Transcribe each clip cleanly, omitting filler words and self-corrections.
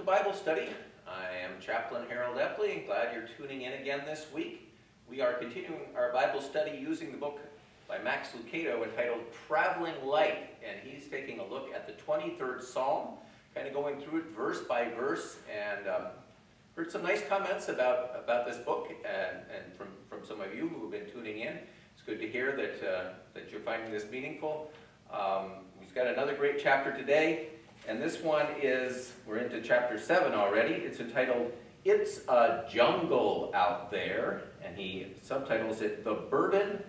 Bible study. I am Chaplain Harold Epley, and glad you're tuning in again this week. We are continuing our Bible study using the book by Max Lucado entitled Traveling Light, and he's taking a look at the 23rd Psalm, kind of going through it verse by verse, and heard some nice comments about this book, and from some of you who have been tuning in. It's good to hear that you're finding this meaningful. We've got another great chapter today. And this one is, we're into chapter 7 already. It's entitled, It's a Jungle Out There. And he subtitles it, The Burden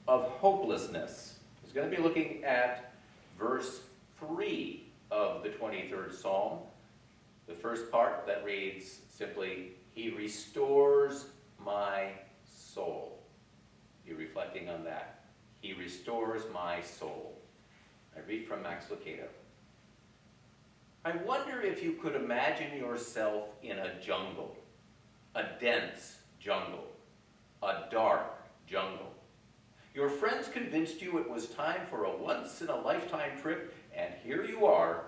of Hopelessness. He's going to be looking at verse 3 of the 23rd Psalm. The first part that reads simply, He restores my soul. Be reflecting on that. He restores my soul. I read from Max Lucado. I wonder if you could imagine yourself in a jungle, a dense jungle, a dark jungle. Your friends convinced you it was time for a once-in-a-lifetime trip, and here you are.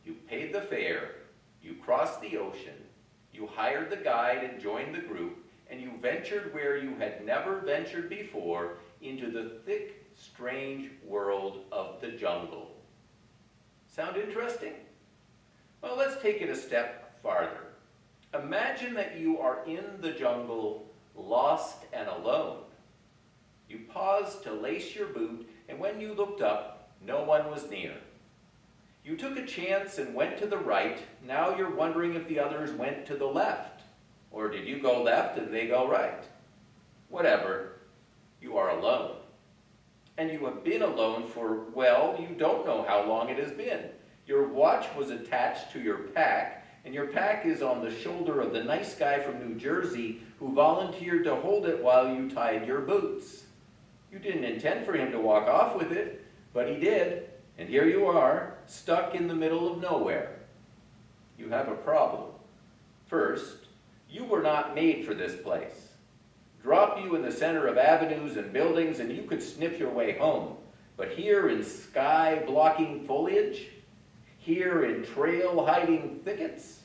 You paid the fare, you crossed the ocean, you hired the guide and joined the group, and you ventured where you had never ventured before into the thick, strange world of the jungle. Sound interesting? Well, let's take it a step farther. Imagine that you are in the jungle, lost and alone. You paused to lace your boot, and when you looked up, no one was near. You took a chance and went to the right. Now you're wondering if the others went to the left. Or did you go left and they go right? Whatever. You are alone. And you have been alone for, well, you don't know how long it has been. Your watch was attached to your pack, and your pack is on the shoulder of the nice guy from New Jersey who volunteered to hold it while you tied your boots. You didn't intend for him to walk off with it, but he did, and here you are, stuck in the middle of nowhere. You have a problem. First, you were not made for this place. Drop you in the center of avenues and buildings, and you could sniff your way home. But here in sky-blocking foliage, here in trail-hiding thickets,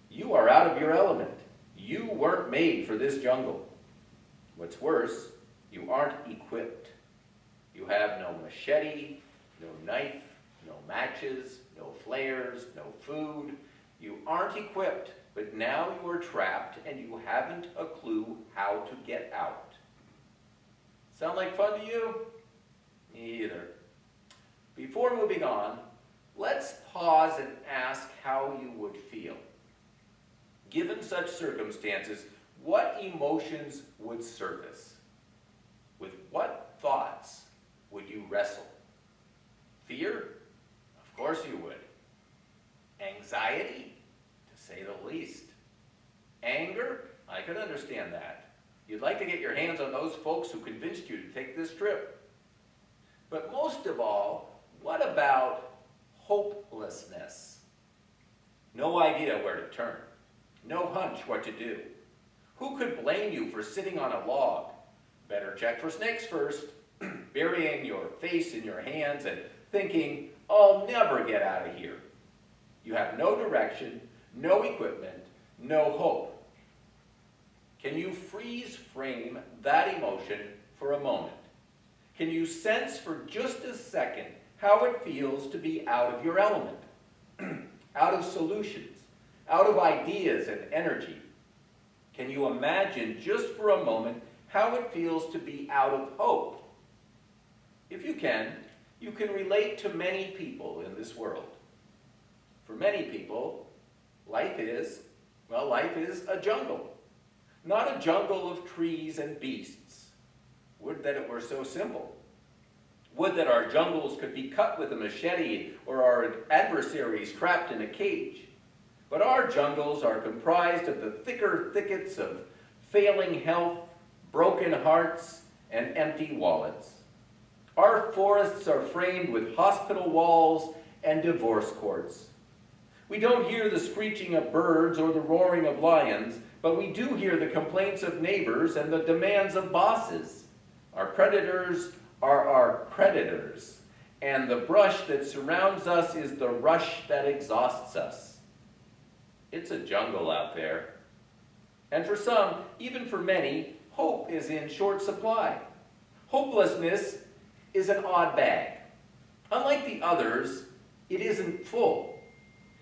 you are out of your element. You weren't made for this jungle. What's worse, you aren't equipped. You have no machete, no knife, no matches, no flares, no food. You aren't equipped, but now you are trapped and you haven't a clue how to get out. Sound like fun to you? Me either. Before moving on, let's pause and ask how you would feel. Given such circumstances, what emotions would surface? With what thoughts would you wrestle? Fear? Of course you would. Anxiety? To say the least. Anger? I could understand that. You'd like to get your hands on those folks who convinced you to take this trip. But most of all, what about hopelessness? No idea where to turn. No hunch what to do. Who could blame you for sitting on a log? Better check for snakes first, burying your face in your hands and thinking, I'll never get out of here. You have no direction, no equipment, no hope. Can you freeze frame that emotion for a moment? Can you sense for just a second how it feels to be out of your element, out of solutions, out of ideas and energy? Can you imagine just for a moment how it feels to be out of hope? If you can relate to many people in this world. For many people, life is a jungle. Not a jungle of trees and beasts. Would that it were so simple. Would that our jungles could be cut with a machete or our adversaries trapped in a cage. But our jungles are comprised of the thicker thickets of failing health, broken hearts, and empty wallets. Our forests are framed with hospital walls and divorce courts. We don't hear the screeching of birds or the roaring of lions, but we do hear the complaints of neighbors and the demands of bosses. Our predators are our creditors, and the brush that surrounds us is the rush that exhausts us. It's a jungle out there. And for some, even for many, hope is in short supply. Hopelessness is an odd bag. Unlike the others, it isn't full.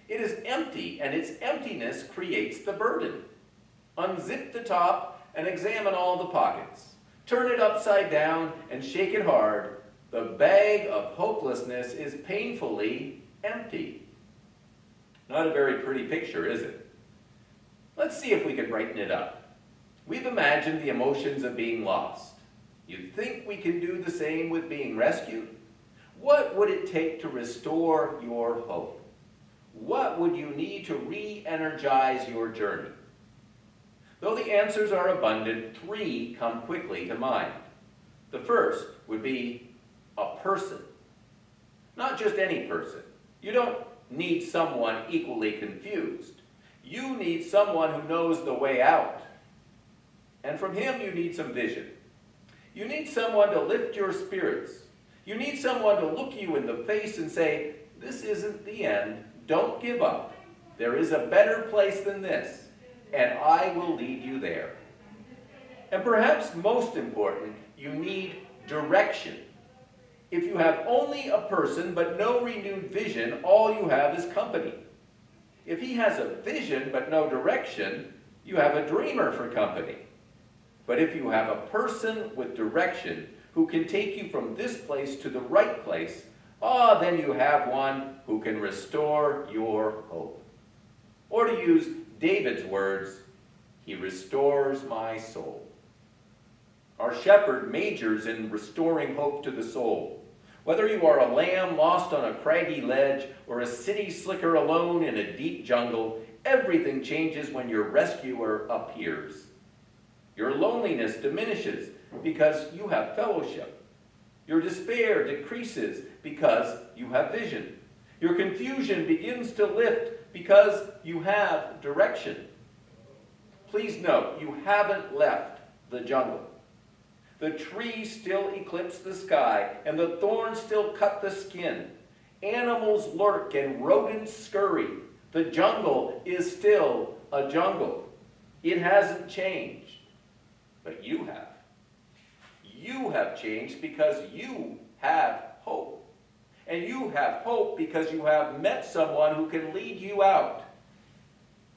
It is empty, and its emptiness creates the burden. Unzip the top and examine all the pockets. Turn it upside down and shake it hard. The bag of hopelessness is painfully empty. Not a very pretty picture, is it? Let's see if we can brighten it up. We've imagined the emotions of being lost. You think we can do the same with being rescued? What would it take to restore your hope? What would you need to re-energize your journey? Though the answers are abundant, 3 come quickly to mind. The first would be a person. Not just any person. You don't need someone equally confused. You need someone who knows the way out. And from him you need some vision. You need someone to lift your spirits. You need someone to look you in the face and say, this isn't the end. Don't give up. There is a better place than this, and I will lead you there. And perhaps most important, you need direction. If you have only a person but no renewed vision, all you have is company. If he has a vision but no direction, you have a dreamer for company. But if you have a person with direction who can take you from this place to the right place, then you have one who can restore your hope. Or to use David's words, he restores my soul. Our shepherd majors in restoring hope to the soul. Whether you are a lamb lost on a craggy ledge or a city slicker alone in a deep jungle, everything changes when your rescuer appears. Your loneliness diminishes because you have fellowship. Your despair decreases because you have vision. Your confusion begins to lift because you have direction. Please note, you haven't left the jungle. The trees still eclipse the sky, and the thorns still cut the skin. Animals lurk and rodents scurry. The jungle is still a jungle. It hasn't changed. But you have. You have changed because you have hope. And you have hope because you have met someone who can lead you out.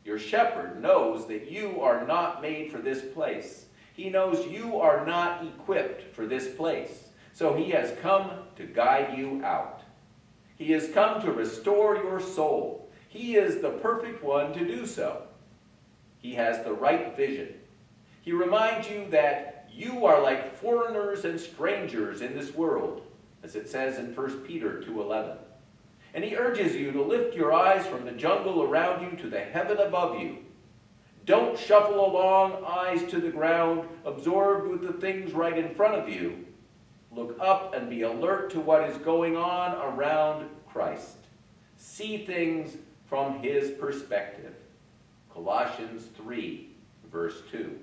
Your shepherd knows that you are not made for this place. He knows you are not equipped for this place. So he has come to guide you out. He has come to restore your soul. He is the perfect one to do so. He has the right vision. He reminds you that you are like foreigners and strangers in this world, as it says in 1 Peter 2:11. And he urges you to lift your eyes from the jungle around you to the heaven above you. Don't shuffle along, eyes to the ground, absorbed with the things right in front of you. Look up and be alert to what is going on around Christ. See things from his perspective. Colossians 3, verse 2.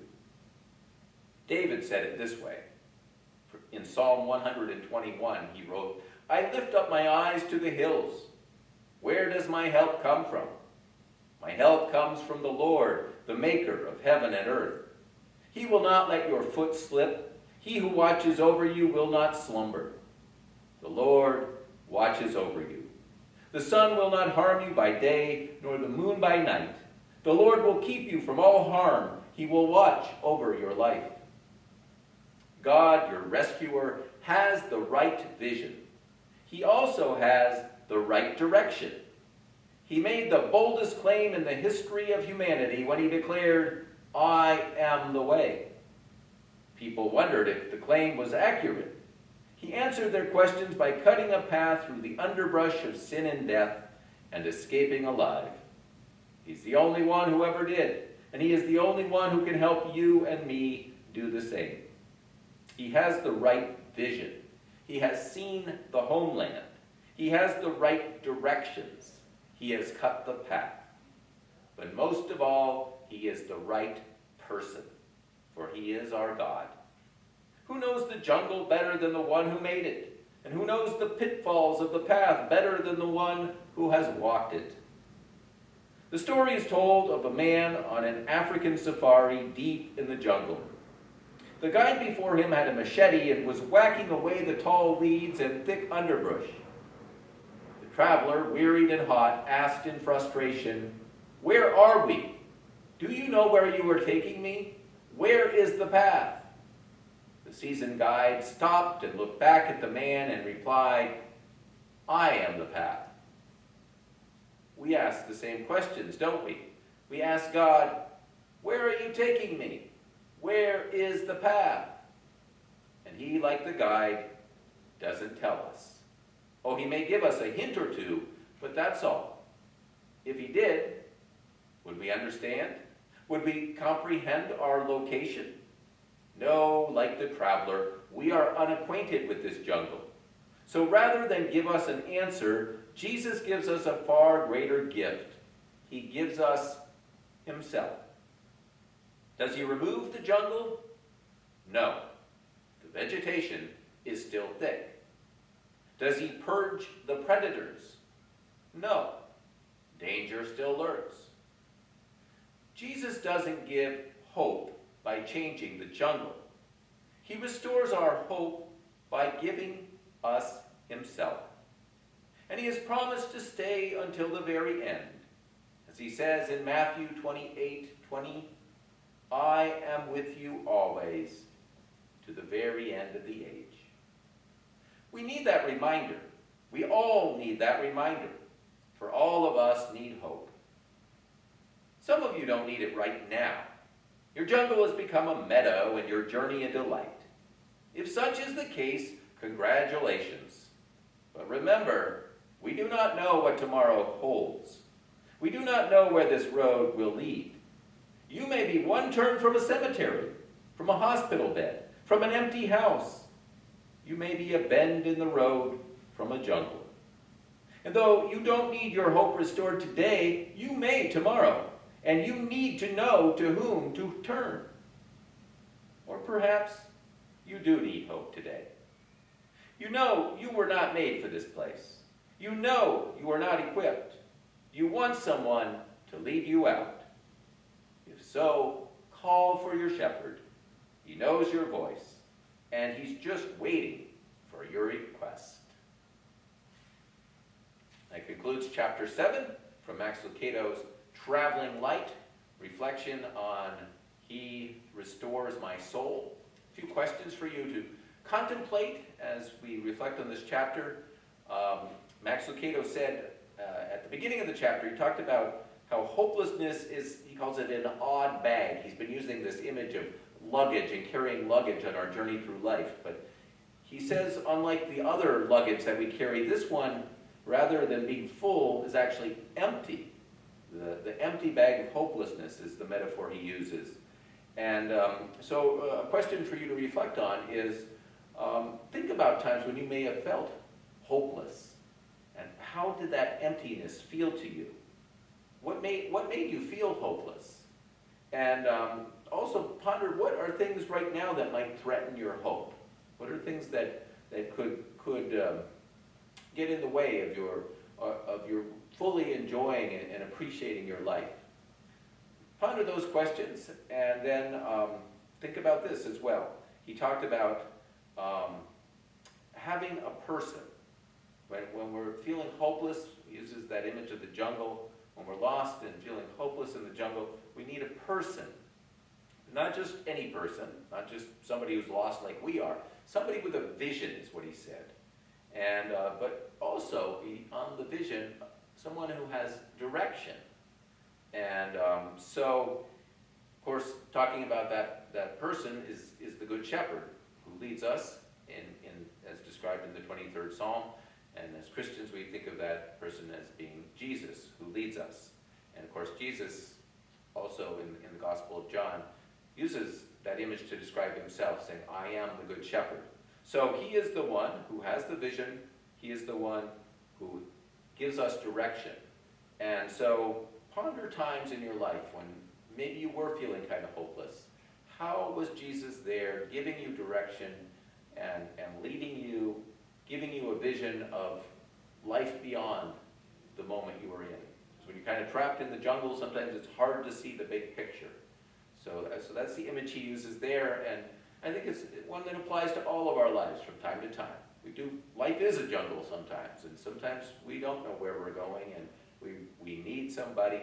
David said it this way. In Psalm 121, he wrote, I lift up my eyes to the hills. Where does my help come from? My help comes from the Lord, the maker of heaven and earth. He will not let your foot slip. He who watches over you will not slumber. The Lord watches over you. The sun will not harm you by day, nor the moon by night. The Lord will keep you from all harm. He will watch over your life. God, your rescuer, has the right vision. He also has the right direction. He made the boldest claim in the history of humanity when he declared, I am the way. People wondered if the claim was accurate. He answered their questions by cutting a path through the underbrush of sin and death and escaping alive. He's the only one who ever did, and he is the only one who can help you and me do the same. He has the right vision. He has seen the homeland. He has the right directions. He has cut the path. But most of all, he is the right person, for he is our God. Who knows the jungle better than the one who made it? And who knows the pitfalls of the path better than the one who has walked it? The story is told of a man on an African safari deep in the jungle. The guide before him had a machete and was whacking away the tall weeds and thick underbrush. The traveler, wearied and hot, asked in frustration, "Where are we? Do you know where you are taking me? Where is the path?" The seasoned guide stopped and looked back at the man and replied, "I am the path." We ask the same questions, don't we? We ask God, "Where are you taking me? Where is the path?" And he, like the guide, doesn't tell us. Oh, he may give us a hint or two, but that's all. If he did, would we understand? Would we comprehend our location? No, like the traveler, we are unacquainted with this jungle. So rather than give us an answer, Jesus gives us a far greater gift. He gives us himself. Does he remove the jungle? No. The vegetation is still thick. Does he purge the predators? No. Danger still lurks. Jesus doesn't give hope by changing the jungle. He restores our hope by giving us himself. And he has promised to stay until the very end. As he says in Matthew 28:20, "I am with you always to the very end of the age." We need that reminder. We all need that reminder. For all of us need hope. Some of you don't need it right now. Your jungle has become a meadow and your journey a delight. If such is the case, congratulations. But remember, we do not know what tomorrow holds. We do not know where this road will lead. You may be one turn from a cemetery, from a hospital bed, from an empty house. You may be a bend in the road from a jungle. And though you don't need your hope restored today, you may tomorrow. And you need to know to whom to turn. Or perhaps you do need hope today. You know you were not made for this place. You know you are not equipped. You want someone to lead you out. If so, call for your shepherd. He knows your voice, and he's just waiting for your request. That concludes chapter 7 from Max Lucado's Traveling Light, reflection on He Restores My Soul. A few questions for you to contemplate as we reflect on this chapter. Max Lucado said at the beginning of the chapter, he talked about how hopelessness is, he calls it an odd bag. He's been using this image of luggage and carrying luggage on our journey through life. But he says, unlike the other luggage that we carry, this one, rather than being full, is actually empty. The empty bag of hopelessness is the metaphor he uses. And so a question for you to reflect on is, think about times when you may have felt hopeless. And how did that emptiness feel to you? What made you feel hopeless? And also ponder, what are things right now that might threaten your hope? What are things that could get in the way of your fully enjoying and appreciating your life? Ponder those questions, and then think about this as well. He talked about having a person. When we're feeling hopeless, he uses that image of the jungle. When we're lost and feeling hopeless in the jungle, we need a person. Not just any person, not just somebody who's lost like we are. Somebody with a vision is what he said. And but also, on the vision, someone who has direction. And so, of course, talking about that person is the Good Shepherd who leads us in as described in the 23rd Psalm. And as Christians, we think of that person as being Jesus, who leads us. And of course, Jesus, also in the Gospel of John, uses that image to describe himself, saying, "I am the Good Shepherd." So he is the one who has the vision. He is the one who gives us direction. And so ponder times in your life when maybe you were feeling kind of hopeless. How was Jesus there giving you direction and leading you, giving you a vision of life beyond the moment you were in? Because when you're kind of trapped in the jungle, sometimes it's hard to see the big picture. So that's the image he uses there, and I think it's one that applies to all of our lives from time to time. Life is a jungle sometimes, and sometimes we don't know where we're going, and we need somebody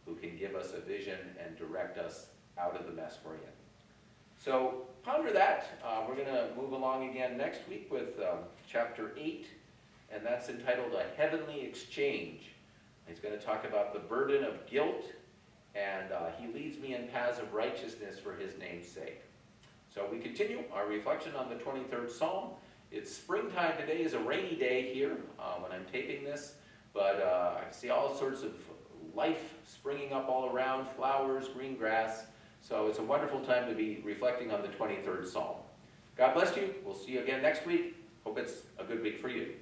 who can give us a vision and direct us out of the mess we're in. So ponder that. We're going to move along again next week with chapter 8, and that's entitled A Heavenly Exchange. He's going to talk about the burden of guilt, and he leads me in paths of righteousness for his name's sake. So we continue our reflection on the 23rd Psalm. It's springtime. Today is a rainy day here when I'm taping this, but I see all sorts of life springing up all around, flowers, green grass. So it's a wonderful time to be reflecting on the 23rd Psalm. God bless you. We'll see you again next week. Hope it's a good week for you.